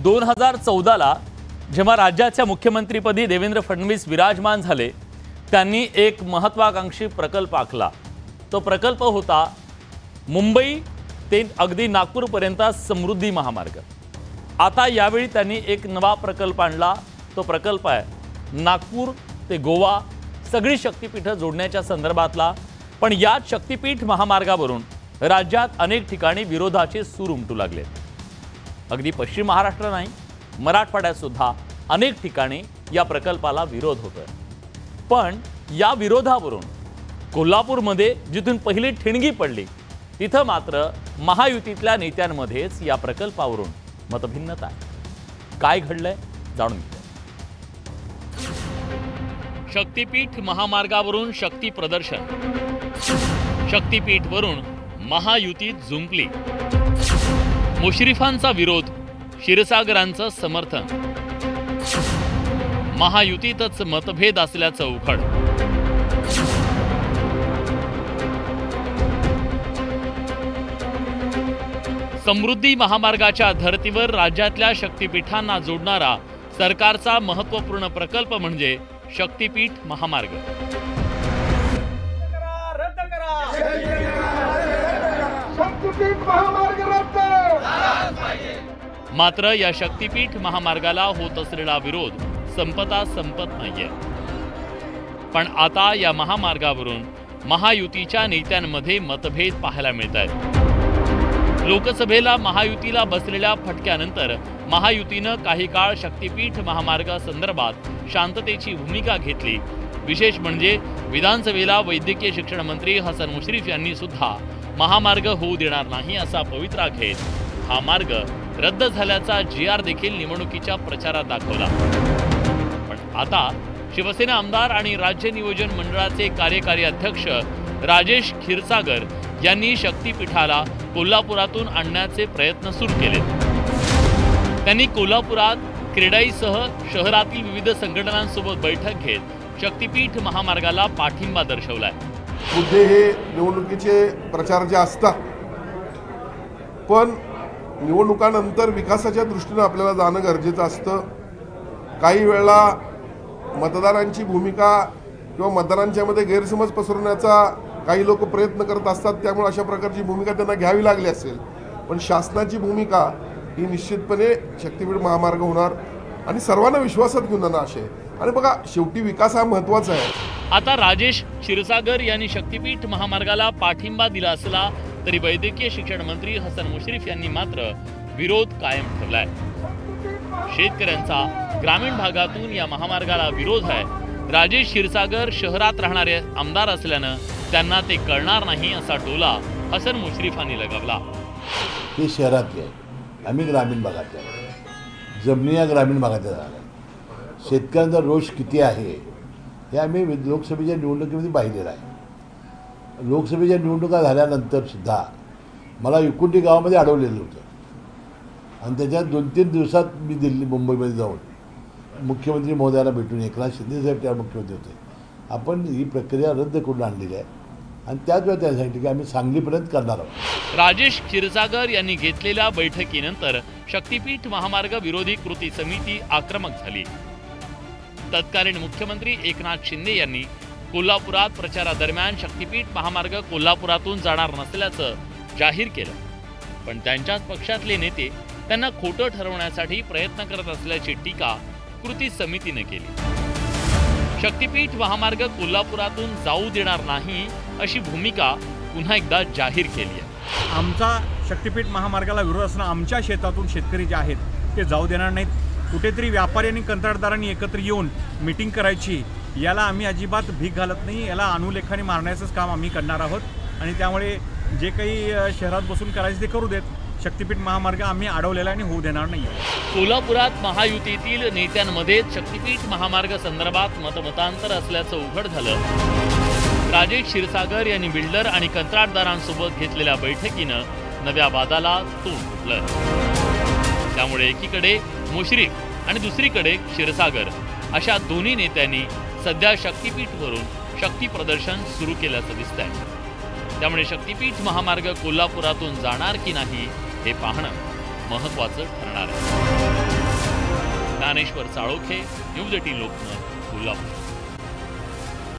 2014ला जेव्हा राज्याच्या मुख्यमंत्रीपदी देवेंद्र फडणवीस विराजमान झाले, त्यांनी एक महत्त्वाकांक्षी प्रकल्प आखला। तो प्रकल्प होता मुंबई ते अगदी नागपूरपर्यंत समृद्धी महामार्ग। आता यावेळी त्यांनी एक नवा प्रकल्प आणला। तो प्रकल्प आहे नागपूर ते गोवा सगळी शक्तिपीठं जोडण्याच्या संदर्भातला। पण या शक्तिपीठ महामार्गावरून राज्यात अनेक ठिकाणी विरोधाचे सूर उमटू लागले। अगदी पश्चिम महाराष्ट्र नाही, मराठवाड्यात सुद्धा अनेक ठिकाणी या प्रकल्पाला विरोध होतोय। पण या विरोधावरून कोल्हापूरमध्ये जिथून पहिली ठिणगी पडली तिथं मात्र महायुतीतल्या नेत्यांमध्येच या प्रकल्पावरून मतभिन्नता आहे। काय घडलंय जाणून घेऊया। शक्तिपीठ महामार्गावरून शक्ती प्रदर्शन, शक्तिपीठवरून महायुतीत जुंपली। मुश्रीफांचा विरोध, क्षीरसागरांचं समर्थन, महायुतीतच मतभेद असल्याचं उघड। समृद्धी महामार्गाच्या धर्तीवर राज्यातल्या शक्तिपीठांना जोडणारा सरकारचा महत्त्वपूर्ण प्रकल्प म्हणजे शक्तिपीठ महामार्ग। मात्र या शक्तिपीठ महामार्गाला होत असलेला विरोध संपत नाहीये। पण आता या महामार्गावरून महायुतीच्या नेत्यांमध्ये मतभेद पाहायला मिळतात। लोकसभेला महायुतीला बसलेल्या फटक्यानंतर महायुतीनं काही काळ शक्तिपीठ महामार्गासंदर्भात शांततेची भूमिका घेतली। विशेष म्हणजे विधानसभेला वैद्यकीय शिक्षण मंत्री हसन मुश्रीफ यांनी सुद्धा महामार्ग होऊ देणार नाही असा पवित्रा घेत हा मार्ग रद्द झाल्याचा GR देखील निवडणुकीच्या प्रचारात दाखवला। पण आता शिवसेना आमदार आणि राज्य नियोजन मंडळाचे कार्यकारी अध्यक्ष राजेश क्षीरसागर यांनी शक्तिपीठाला कोल्हापुरातून आणण्याचे प्रयत्न सुरू केले। त्यांनी कोल्हापुरात क्रेडाईसह शहरातील विविध संघटनांसोबत बैठक घेत शक्तिपीठ महामार्गाला पाठिंबा दर्शवलाय। मुद्दे हे निवडणुकीचे प्रचार जे असतात, पण निवडणुकानंतर विकासाच्या दृष्टीने आपल्याला जाणं गरजेचं असतं। काही वेळा मतदारांची भूमिका किंवा मतदारांच्या मध्ये गैरसमज पसरवण्याचा काही लोक प्रयत्न करत असतात, त्यामुळे अशा प्रकारची भूमिका त्यांना घ्यावी लागली असेल। पण शासनाची भूमिका ही निश्चितपणे शक्तिपीठ महामार्ग होणार आणि सर्वांना विश्वासात घेऊन आणणार असे। आणि बघा, शेवटी विकास हा महत्त्वाचा आहे। आता राजेश क्षीरसागर यांनी शक्तिपीठ महामार्गाला पाठिंबा दिला असला तरी वैद्यकीय शिक्षण मंत्री हसन मुश्रीफ यांनी मात्र विरोध कायम ठेवलाय। शेतकऱ्यांचा ग्रामीण भागातून या महामार्गाला विरोध आहे। राजेश क्षीरसागर शहरात राहणारे आमदार असल्यानं त्यांना ते कळणार नाही असा टोला हसन मुश्रीफांनी लगावला। हे शहरातले आहे, आम्ही ग्रामीण भागातले आहे। जमिनी या ग्रामीण भागातल्या झाल्या। शेतकऱ्यांचा रोष किती आहे हे आम्ही लोकसभेच्या निवडणुकीमध्ये पाहिलेलं आहे। लोकसभेच्या निवडणुका झाल्यानंतर सुद्धा मला 29 गावामध्ये अडवलेलं होतं आणि त्याच्यात 2-3 दिवसात मी मुंबईमध्ये जाऊन मुख्यमंत्री महोदयाला भेटून एकनाथ शिंदे साहेब त्या मुख्यमंत्री होते, आपण ही प्रक्रिया रद्द करून आणलेली आहे आणि त्याच वेळेला त्यांनी सांगितलं की आम्ही सांगलीपर्यंत करणार आहोत। राजेश क्षीरसागर यांनी घेतलेल्या बैठकीनंतर शक्तिपीठ महामार्ग विरोधी कृती समिती आक्रमक झाली। तत्कालीन मुख्यमंत्री एकनाथ शिंदे यांनी कोल्हापुरात प्रचारादरम्यान शक्तिपीठ महामार्ग कोल्हापुरातून जाणार नसल्याचं जाहीर केलं। पण त्यांच्याच पक्षातले नेते त्यांना खोटं ठरवण्यासाठी प्रयत्न करत असल्याची टीका कृती समितीने केली। शक्तिपीठ महामार्ग कोल्हापुरातून जाऊ देणार नाही अशी भूमिका पुन्हा एकदा जाहीर केली आहे। आमचा शक्तिपीठ महामार्गाला विरोध असणं, आमच्या शेतातून शेतकरी जे आहेत ते जाऊ देणार नाहीत। कुठेतरी व्यापारी आणि कंत्राटदारांनी एकत्र येऊन मीटिंग करायची, याला आम्ही अजिबात भीक घालत नाही। याला अनुलेखाने मारण्याचंच काम आम्ही करणार आहोत आणि त्यामुळे जे काही शहरात बसून करायचं ते करू देत। शक्तिपीठ महामार्ग आम्ही अडवलेला आणि होऊ देणार नाही। कोल्हापुरात महायुतीतील नेत्यांमध्ये शक्तिपीठ महामार्ग संदर्भात मतमतांतर असल्याचं उघड झालं। राजेश क्षीरसागर यांनी बिल्डर आणि कंत्राटदारांसोबत घेतलेल्या बैठकीनं नव्या वादाला तोंड फुटलं। त्यामुळे एकीकडे मुश्रीफ आणि दुसरीकडे क्षीरसागर अशा दोन्ही नेत्यांनी सध्या शक्तिपीठवरून शक्ती प्रदर्शन सुरू केल्याचं दिसतंय। त्यामुळे शक्तिपीठ महामार्ग कोल्हापुरातून जाणार की नाही हे पाहणं महत्त्वाचं ठरणार आहे। ज्ञानेश्वर चाळोखे, न्यूज 18 लोकमत, कोल्हापूर.